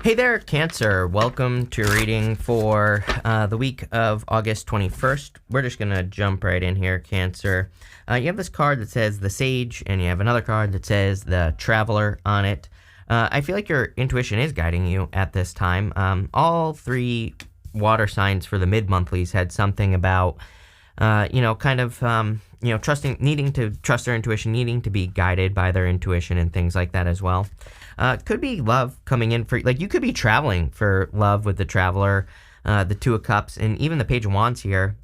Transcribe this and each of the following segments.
Hey there, Cancer. Welcome to your reading for the week of August 21st. We're just going to jump right in here, Cancer. You have this card that says the Sage, and you have another card that says the Traveler on it. I feel like your intuition is guiding you at this time. All three water signs for the mid-monthlies had something about, needing to trust their intuition, needing to be guided by their intuition and things like that as well. Could be love coming in for, like, you could be traveling for love with the Traveler, the Two of Cups, and even the Page of Wands here.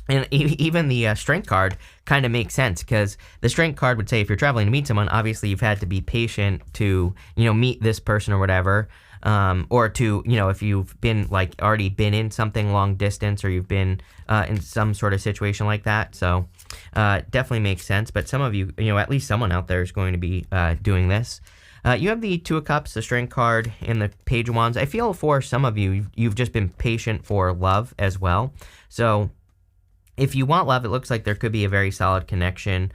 And even the Strength card kind of makes sense, because the Strength card would say if you're traveling to meet someone, obviously you've had to be patient to, meet this person or whatever. Or to, if you've been already been in something long distance, or you've been in some sort of situation like that. So definitely makes sense. But some of you, at least someone out there is going to be doing this. You have the Two of Cups, the Strength card, and the Page of Wands. I feel for some of you, you've just been patient for love as well. So if you want love, it looks like there could be a very solid connection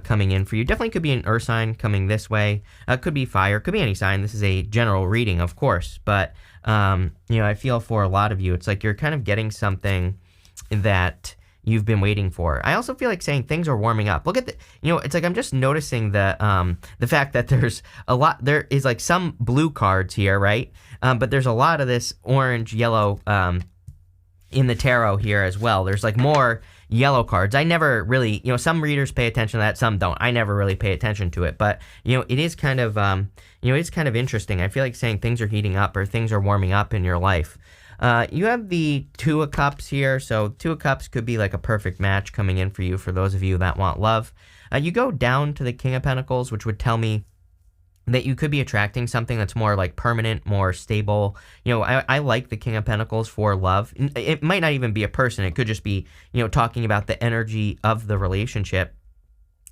coming in for you. Definitely could be an earth sign coming this way. Could be fire. Could be any sign. This is a general reading, of course. But, I feel for a lot of you, it's like you're kind of getting something that you've been waiting for. I also feel like saying things are warming up. Look at the, it's like I'm just noticing the fact that there is like some blue cards here, right? But there's a lot of this orange, yellow, in the tarot here as well. There's like more yellow cards. I never really, some readers pay attention to that, some don't. I never really pay attention to it, but it is kind of, it's kind of interesting. I feel like saying things are heating up or things are warming up in your life. You have the Two of Cups here, so Two of Cups could be like a perfect match coming in for you, for those of you that want love. You go down to the King of Pentacles, which would tell me that you could be attracting something that's more like permanent, more stable. I like the King of Pentacles for love. It might not even be a person. It could just be, talking about the energy of the relationship.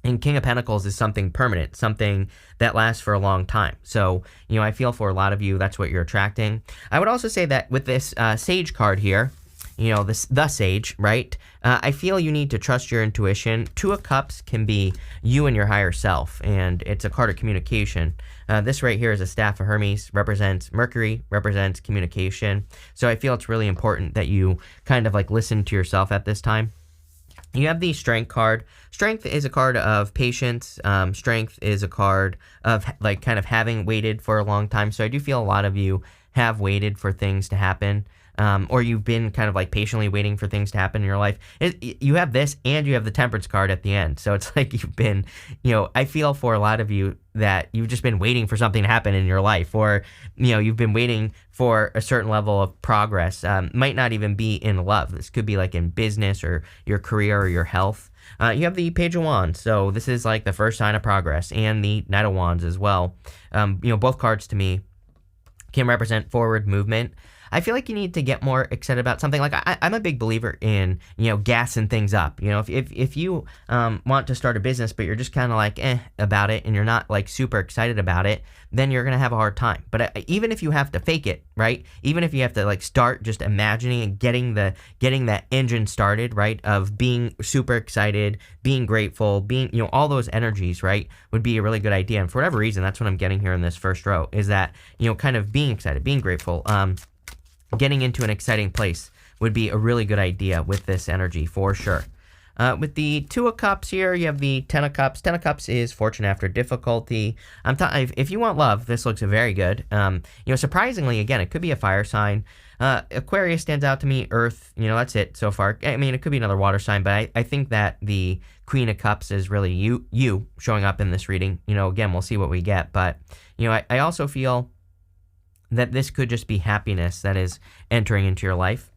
And King of Pentacles is something permanent, something that lasts for a long time. So, I feel for a lot of you, that's what you're attracting. I would also say that with this Sage card here, the Sage, right? I feel you need to trust your intuition. Two of Cups can be you and your higher self, and it's a card of communication. This right here is a Staff of Hermes, represents Mercury, represents communication. So I feel it's really important that you kind of listen to yourself at this time. You have the Strength card. Strength is a card of patience. Strength is a card of kind of having waited for a long time. So I do feel a lot of you have waited for things to happen. Or you've been kind of patiently waiting for things to happen in your life. You have this, and you have the Temperance card at the end. So it's like you've been, I feel for a lot of you that you've just been waiting for something to happen in your life, or, you've been waiting for a certain level of progress. Might not even be in love. This could be in business or your career or your health. You have the Page of Wands. So this is the first sign of progress, and the Knight of Wands as well. Both cards to me can represent forward movement. I feel like you need to get more excited about something. I'm a big believer in, gassing things up. If you want to start a business, but you're just kind of about it, and you're not super excited about it, then you're going to have a hard time. But even if you have to fake it, right? Even if you have to start just imagining and getting that engine started, right? Of being super excited, being grateful, being, all those energies, right? Would be a really good idea. And for whatever reason, that's what I'm getting here in this first row, is that, kind of being excited, being grateful, getting into an exciting place would be a really good idea with this energy, for sure. With the Two of Cups here, you have the Ten of Cups. Ten of Cups is fortune after difficulty. If you want love, this looks very good. Surprisingly, again, it could be a fire sign. Aquarius stands out to me. Earth, that's it so far. I mean, it could be another water sign, but I think that the Queen of Cups is really you showing up in this reading. Again, we'll see what we get. But, I also feel that this could just be happiness that is entering into your life.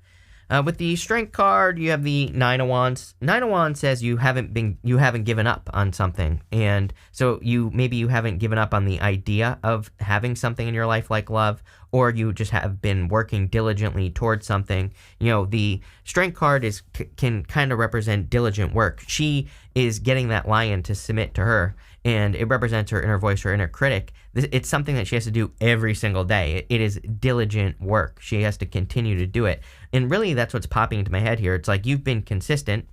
With the Strength card, you have the Nine of Wands. Nine of Wands says you haven't given up on something, and so maybe you haven't given up on the idea of having something in your life like love, or you just have been working diligently towards something. The Strength card can kind of represent diligent work. She is getting that lion to submit to her, and it represents her inner voice, her inner critic. It's something that she has to do every single day. It is diligent work. She has to continue to do it. And really, that's what's popping into my head here. It's like you've been consistent,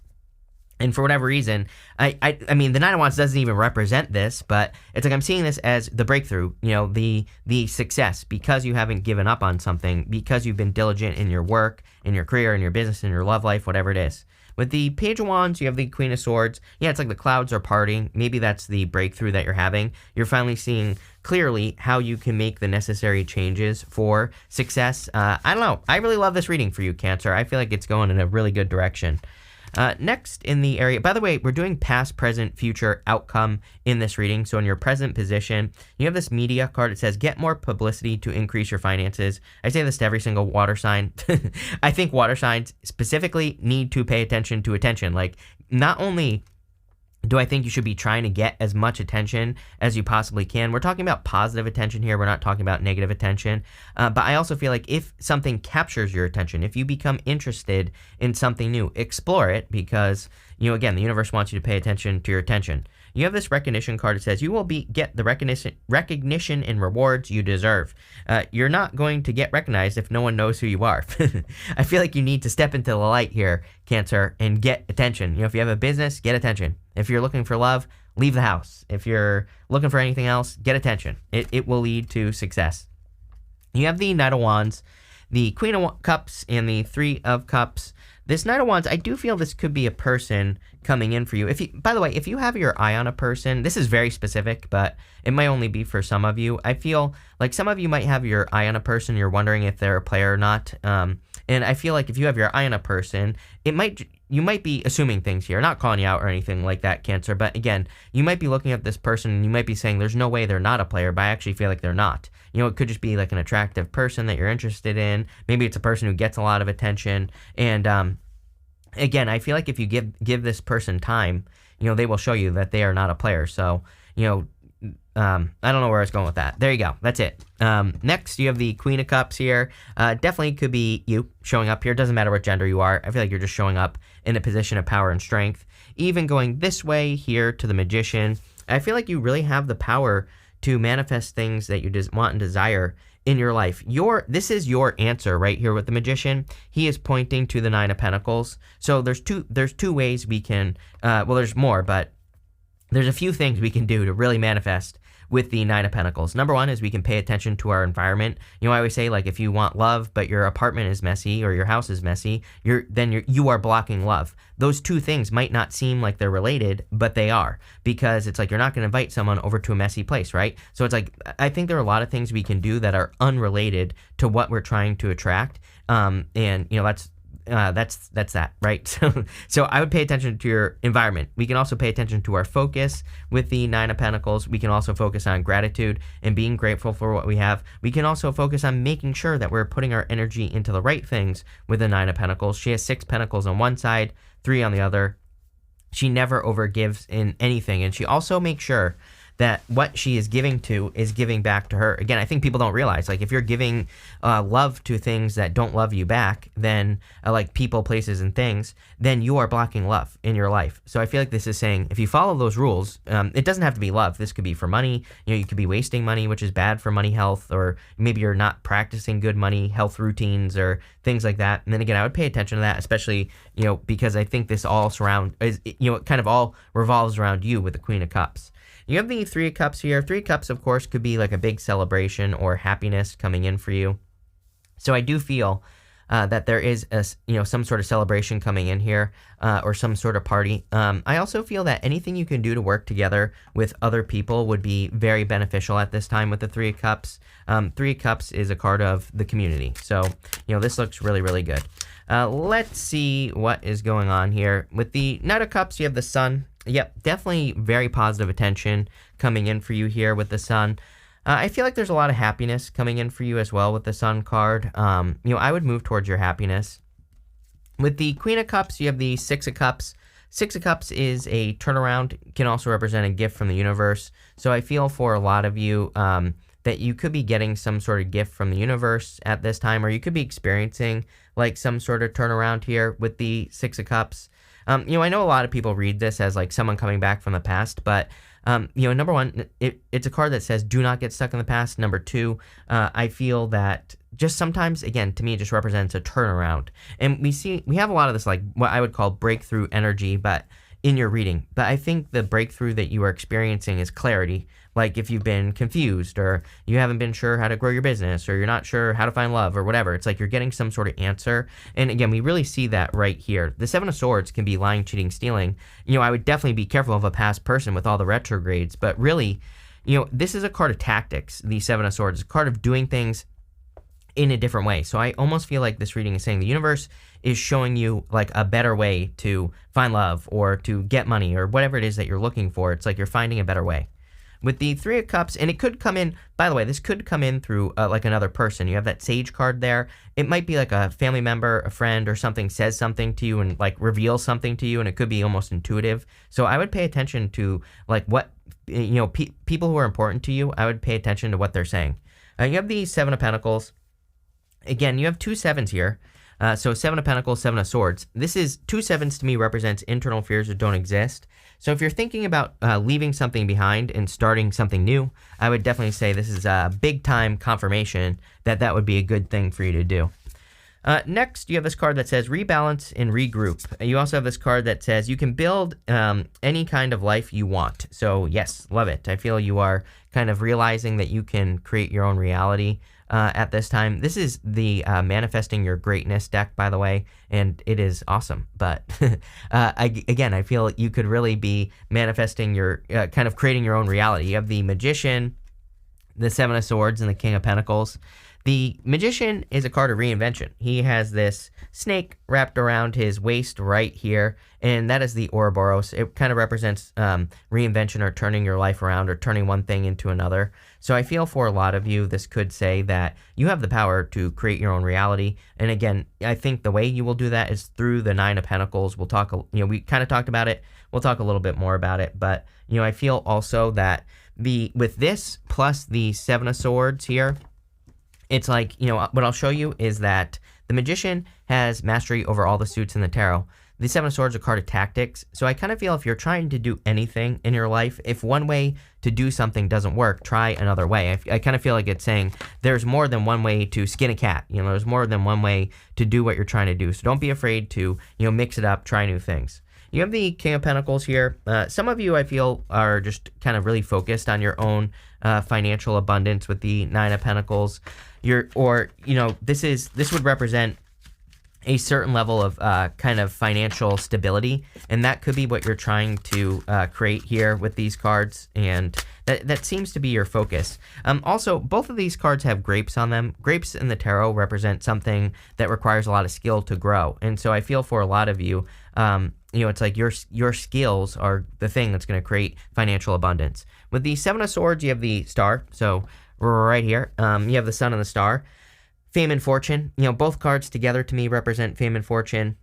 And for whatever reason, I mean, the Nine of Wands doesn't even represent this, but it's like I'm seeing this as the breakthrough, the success, because you haven't given up on something, because you've been diligent in your work, in your career, in your business, in your love life, whatever it is. With the Page of Wands, you have the Queen of Swords. Yeah, it's like the clouds are parting. Maybe that's the breakthrough that you're having. You're finally seeing clearly how you can make the necessary changes for success. I don't know. I really love this reading for you, Cancer. I feel like it's going in a really good direction. Next in the area, by the way, we're doing past, present, future outcome in this reading. So in your present position, you have this media card. It says, get more publicity to increase your finances. I say this to every single water sign. I think water signs specifically need to pay attention to attention. Like, not only do I think you should be trying to get as much attention as you possibly can. We're talking about positive attention here. We're not talking about negative attention. But I also feel like if something captures your attention, if you become interested in something new, explore it because, again, the universe wants you to pay attention to your attention. You have this recognition card. It says you will get the recognition and rewards you deserve. You're not going to get recognized if no one knows who you are. I feel like you need to step into the light here, Cancer, and get attention. If you have a business, get attention. If you're looking for love, leave the house. If you're looking for anything else, get attention. It will lead to success. You have the Knight of Wands, the Queen of Cups, and the Three of Cups. This Knight of Wands, I do feel this could be a person coming in for you. By the way, if you have your eye on a person, this is very specific, but it might only be for some of you. I feel like some of you might have your eye on a person. You're wondering if they're a player or not. And I feel like if you have your eye on a person, you might be assuming things here. Not calling you out or anything like that, Cancer. But again, you might be looking at this person and you might be saying, there's no way they're not a player, but I actually feel like they're not. It could just be like an attractive person that you're interested in. Maybe it's a person who gets a lot of attention. And again, I feel like if you give this person time, they will show you that they are not a player. So, I don't know where I was going with that. There you go. That's it. Next, you have the Queen of Cups here. Definitely could be you showing up here. Doesn't matter what gender you are. I feel like you're just showing up in a position of power and strength. Even going this way here to the Magician, I feel like you really have the power to manifest things that you just want and desire in your life. This is your answer right here with the Magician. He is pointing to the Nine of Pentacles. So there's two ways we can, there's more, but there's a few things we can do to really manifest with the Nine of Pentacles. Number one is we can pay attention to our environment. I always say, like, if you want love, but your apartment is messy or your house is messy, you are blocking love. Those two things might not seem like they're related, but they are, because it's like you're not going to invite someone over to a messy place, right? So it's like, I think there are a lot of things we can do that are unrelated to what we're trying to attract. That's that, right? So I would pay attention to your environment. We can also pay attention to our focus with the Nine of Pentacles. We can also focus on gratitude and being grateful for what we have. We can also focus on making sure that we're putting our energy into the right things with the Nine of Pentacles. She has 6 pentacles on one side, 3 on the other. She never overgives in anything, and she also makes sure that what she is giving to is giving back to her. Again, I think people don't realize, like, if you're giving love to things that don't love you back, then like people, places, and things, then you are blocking love in your life. So I feel like this is saying, if you follow those rules, it doesn't have to be love. This could be for money. You could be wasting money, which is bad for money health, or maybe you're not practicing good money health routines or things like that. And then again, I would pay attention to that, especially, because I think this all it kind of all revolves around you with the Queen of Cups. You have the Three of Cups here. Three of Cups, of course, could be like a big celebration or happiness coming in for you. So I do feel that there is some sort of celebration coming in here, or some sort of party. I also feel that anything you can do to work together with other people would be very beneficial at this time with the Three of Cups. Three of Cups is a card of the community. So, this looks really, really good. Let's see what is going on here. With the Knight of Cups, you have the Sun. Yep, definitely very positive attention coming in for you here with the Sun. I feel like there's a lot of happiness coming in for you as well with the Sun card. I would move towards your happiness. With the Queen of Cups, you have the Six of Cups. Six of Cups is a turnaround, can also represent a gift from the universe. So I feel for a lot of you that you could be getting some sort of gift from the universe at this time, or you could be experiencing like some sort of turnaround here with the Six of Cups. I know a lot of people read this as like someone coming back from the past, but number one, it's a card that says do not get stuck in the past. Number two, I feel that just sometimes, again, to me, it just represents a turnaround. And we have a lot of this, like what I would call breakthrough energy, but in your reading. But I think the breakthrough that you are experiencing is clarity. Like if you've been confused, or you haven't been sure how to grow your business, or you're not sure how to find love, or whatever. It's like you're getting some sort of answer. And again, we really see that right here. The Seven of Swords can be lying, cheating, stealing. I would definitely be careful of a past person with all the retrogrades. But really, this is a card of tactics. The Seven of Swords is a card of doing things in a different way. So I almost feel like this reading is saying the universe is showing you like a better way to find love or to get money or whatever it is that you're looking for. It's like you're finding a better way. With the Three of Cups, and it could come in, by the way, this could come in through like another person. You have that Sage card there. It might be like a family member, a friend, or something says something to you and like reveals something to you, and it could be almost intuitive. So I would pay attention to like what, people who are important to you, I would pay attention to what they're saying. You have the Seven of Pentacles. Again, you have two sevens here. So Seven of Pentacles, Seven of Swords. This is two sevens to me represents internal fears that don't exist. So if you're thinking about leaving something behind and starting something new, I would definitely say this is a big time confirmation that that would be a good thing for you to do. Next, you have this card that says rebalance and regroup. You also have this card that says you can build any kind of life you want. So yes, love it. I feel you are kind of realizing that you can create your own reality at this time. This is the Manifesting Your Greatness deck, by the way, and it is awesome. But I feel you could really be manifesting your, kind of creating your own reality. You have the Magician, the Seven of Swords, and the King of Pentacles. The Magician is a card of reinvention. He has this snake wrapped around his waist right here, and that is the Ouroboros. It kind of represents reinvention, or turning your life around, or turning one thing into another. So I feel for a lot of you, this could say that you have the power to create your own reality. And again, I think the way you will do that is through the Nine of Pentacles. We'll talk, we kind of talked about it. We'll talk a little bit more about it. But, I feel also that with this plus the Seven of Swords here, it's like, what I'll show you is that the Magician has mastery over all the suits in the tarot. The Seven of Swords are a card of tactics. So I kind of feel if you're trying to do anything in your life, if one way to do something doesn't work, try another way. I kind of feel like it's saying there's more than one way to skin a cat. There's more than one way to do what you're trying to do. So don't be afraid to, mix it up, try new things. You have the King of Pentacles here. Some of you, I feel, are just kind of really focused on your own financial abundance with the Nine of Pentacles. This would represent a certain level of kind of financial stability, and that could be what you're trying to create here with these cards, and that seems to be your focus. Also, both of these cards have grapes on them. Grapes in the tarot represent something that requires a lot of skill to grow, and so I feel for a lot of you, it's like your skills are the thing that's going to create financial abundance. With the Seven of Swords, you have the Star, so right here, you have the Sun and the Star. Fame and fortune, both cards together to me represent fame and fortune.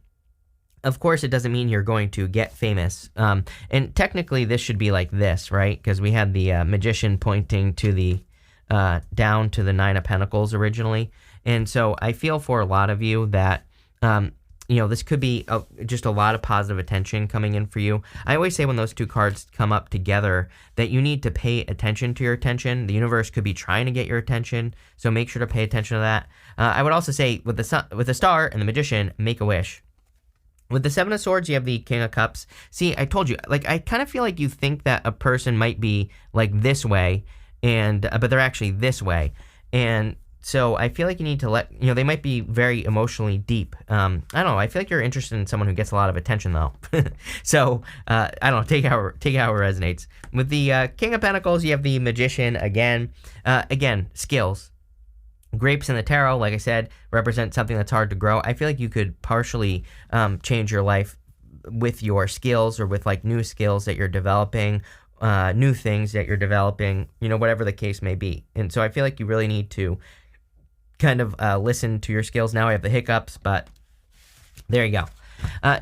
Of course, it doesn't mean you're going to get famous. And technically, this should be like this, right? Because we had the Magician pointing to the down to the Nine of Pentacles originally. And so I feel for a lot of you that this could be just a lot of positive attention coming in for you. I always say when those two cards come up together that you need to pay attention to your attention. The universe could be trying to get your attention, so make sure to pay attention to that. I would also say with the Star and the Magician, make a wish. With the Seven of Swords, you have the King of Cups. See, I told you, like, I kind of feel like you think that a person might be like this way, but they're actually this way. And so I feel like you need to they might be very emotionally deep. I don't know. I feel like you're interested in someone who gets a lot of attention, though. So, I don't know. Take how it resonates. With the King of Pentacles, you have the Magician again. Again, skills. Grapes in the tarot, like I said, represent something that's hard to grow. I feel like you could partially change your life with your skills, or with like new skills that you're developing, new things that you're developing, whatever the case may be. And so I feel like you really need to kind of listen to your skills. Now I have the hiccups, but there you go.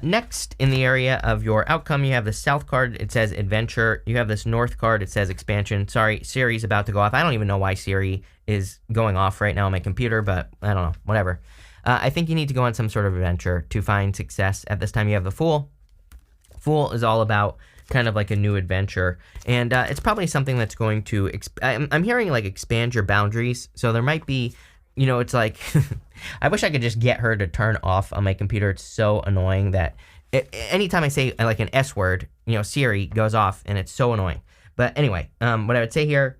Next, in the area of your outcome, you have the South card. It says adventure. You have this North card. It says expansion. Sorry, Siri's about to go off. I don't even know why Siri is going off right now on my computer, but I don't know. Whatever. I think you need to go on some sort of adventure to find success. At this time, you have the Fool. Fool is all about kind of like a new adventure, and it's probably something that's going to I'm hearing like expand your boundaries. So there might be, it's like I wish I could just get her to turn off on my computer. It's so annoying that anytime I say like an S word, Siri goes off and it's so annoying. But anyway, what I would say here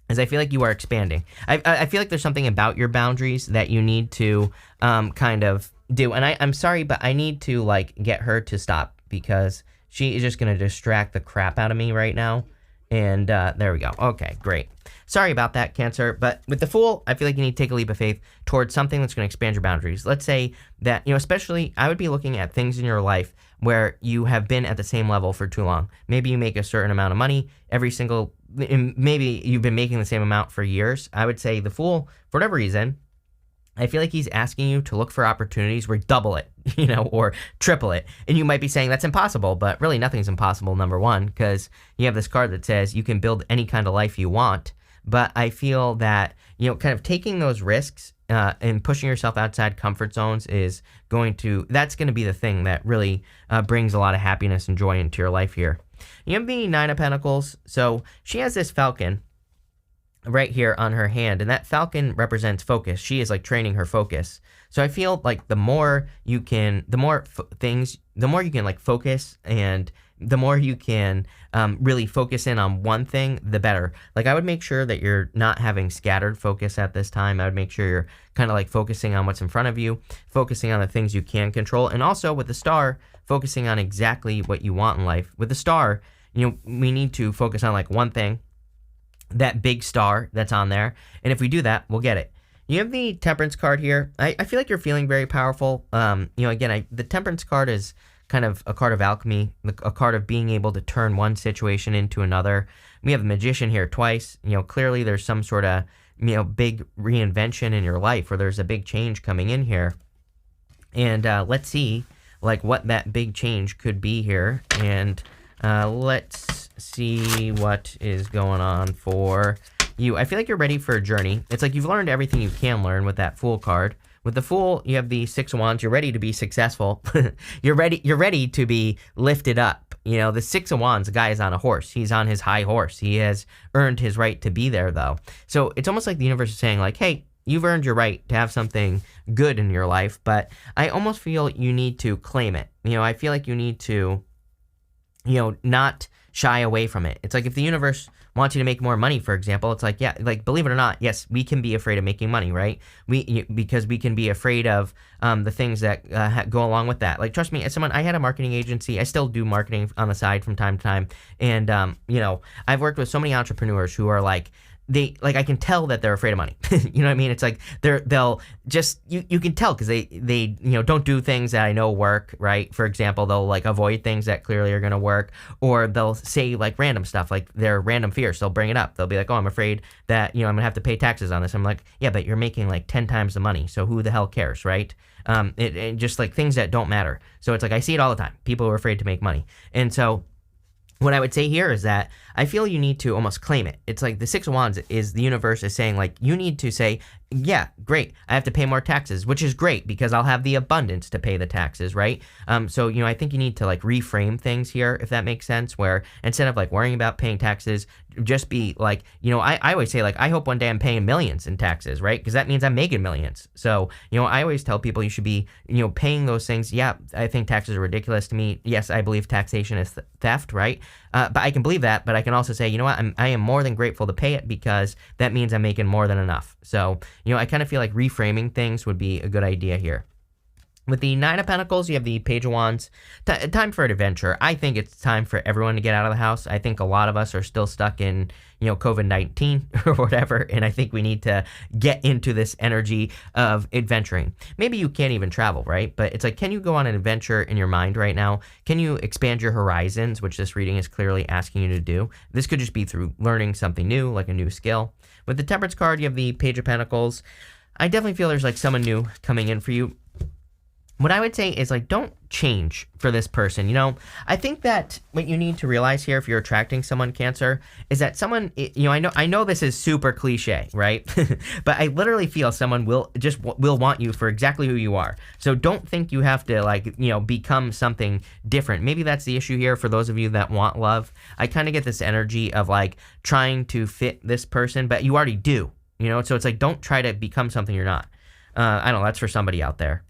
is I feel like you are expanding. I feel like there's something about your boundaries that you need to kind of do. And I'm sorry, but I need to like get her to stop because she is just going to distract the crap out of me right now. And there we go. Okay, great. Sorry about that, Cancer. But with the Fool, I feel like you need to take a leap of faith towards something that's going to expand your boundaries. Let's say that, especially I would be looking at things in your life where you have been at the same level for too long. Maybe you make a certain amount of money maybe you've been making the same amount for years. I would say the Fool, for whatever reason, I feel like he's asking you to look for opportunities where double it, or triple it. And you might be saying that's impossible, but really nothing's impossible, number one, because you have this card that says you can build any kind of life you want. But I feel that, kind of taking those risks and pushing yourself outside comfort zones that's going to be the thing that really brings a lot of happiness and joy into your life here. You have the Nine of Pentacles. So she has this falcon right here on her hand, and that falcon represents focus. She is like training her focus. So I feel like the more you can like focus, and the more you can really focus in on one thing, the better. Like I would make sure that you're not having scattered focus at this time. I would make sure you're kind of like focusing on what's in front of you, focusing on the things you can control, and also with the Star, focusing on exactly what you want in life. With the Star, we need to focus on like one thing, that big star that's on there. And if we do that, we'll get it. You have the Temperance card here. I feel like you're feeling very powerful. Again, the Temperance card is kind of a card of alchemy, a card of being able to turn one situation into another. We have the Magician here twice. Clearly there's some sort of, big reinvention in your life where there's a big change coming in here. And let's see like what that big change could be here. And let's see what is going on for you. I feel like you're ready for a journey. It's like you've learned everything you can learn with that Fool card. With the Fool, you have the Six of Wands. You're ready to be successful. You're ready to be lifted up. The Six of Wands, the guy is on a horse. He's on his high horse. He has earned his right to be there, though. So it's almost like the universe is saying, like, hey, you've earned your right to have something good in your life, but I almost feel you need to claim it. I feel like you need to, not shy away from it. It's like if the universe wants you to make more money, for example, it's like, yeah, like believe it or not, yes, we can be afraid of making money, right? Because we can be afraid of the things that go along with that. Like, trust me, as someone, I had a marketing agency. I still do marketing on the side from time to time. And, I've worked with so many entrepreneurs who are like, I can tell that they're afraid of money. You know what I mean? It's like they'll just, you can tell because they don't do things that I know work, right? For example, they'll like avoid things that clearly are going to work, or they'll say like random stuff, like their random fears. They'll bring it up. They'll be like, oh, I'm afraid that, I'm going to have to pay taxes on this. I'm like, yeah, but you're making like 10 times the money. So who the hell cares, right? It just like things that don't matter. So it's like, I see it all the time. People are afraid to make money. And so what I would say here is that I feel you need to almost claim it. It's like the Six of Wands is the universe is saying like, you need to say, yeah, great, I have to pay more taxes, which is great because I'll have the abundance to pay the taxes, right? So, I think you need to like reframe things here, if that makes sense, where instead of like worrying about paying taxes, just be like, I always say like, I hope one day I'm paying millions in taxes, right? Because that means I'm making millions. So, I always tell people you should be, paying those things. Yeah, I think taxes are ridiculous to me. Yes, I believe taxation is theft, right? But I can believe that, but I can also say, I am more than grateful to pay it because that means I'm making more than enough. So, I kind of feel like reframing things would be a good idea here. With the Nine of Pentacles, you have the Page of Wands. Time for an adventure. I think it's time for everyone to get out of the house. I think a lot of us are still stuck in, COVID-19 or whatever, and I think we need to get into this energy of adventuring. Maybe you can't even travel, right? But it's like, can you go on an adventure in your mind right now? Can you expand your horizons, which this reading is clearly asking you to do? This could just be through learning something new, like a new skill. With the Temperance card, you have the Page of Pentacles. I definitely feel there's like someone new coming in for you. What I would say is like, don't change for this person. I think that what you need to realize here, if you're attracting someone, Cancer, is that someone, I know this is super cliche, right? But I literally feel someone will want you for exactly who you are. So don't think you have to like, become something different. Maybe that's the issue here for those of you that want love. I kind of get this energy of like trying to fit this person, but you already do, so it's like, don't try to become something you're not. I don't know, that's for somebody out there.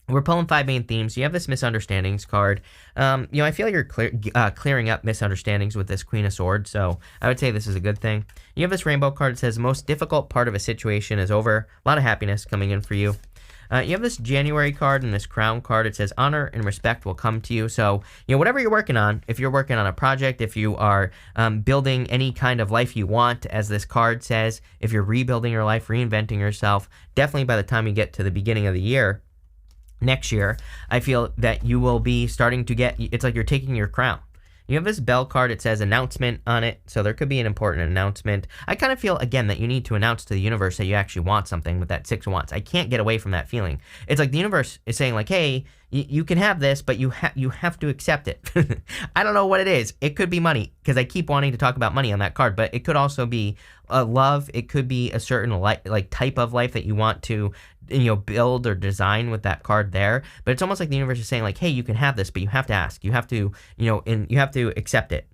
We're pulling 5 main themes. You have this misunderstandings card. I feel you're clearing up misunderstandings with this Queen of Swords, so I would say this is a good thing. You have this rainbow card that says most difficult part of a situation is over. A lot of happiness coming in for you. You have this January card and this Crown card. It says honor and respect will come to you. So, whatever you're working on, if you're working on a project, if you are building any kind of life you want, as this card says, if you're rebuilding your life, reinventing yourself, definitely by the time you get to the beginning of the year, next year, I feel that you will be starting to it's like you're taking your crown. You have this bell card. It says announcement on it, so there could be an important announcement. I kind of feel, again, that you need to announce to the universe that you actually want something with that 6 of Wands. I can't get away from that feeling. It's like the universe is saying, like, hey, you can have this, but you have to accept it. I don't know what it is. It could be money, because I keep wanting to talk about money on that card, but it could also be love. It could be a certain type of life that you want to build or design with that card there. But it's almost like the universe is saying, like, hey, you can have this, but you have to ask. You have to, and you have to accept it.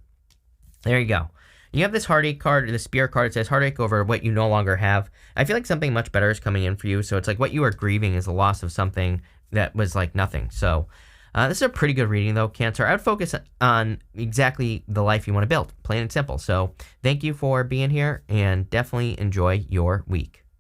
There you go. You have this heartache card, the spear card. It says heartache over what you no longer have. I feel like something much better is coming in for you. So it's like what you are grieving is the loss of something that was like nothing. So this is a pretty good reading, though, Cancer. I would focus on exactly the life you want to build, plain and simple. So thank you for being here, and definitely enjoy your week.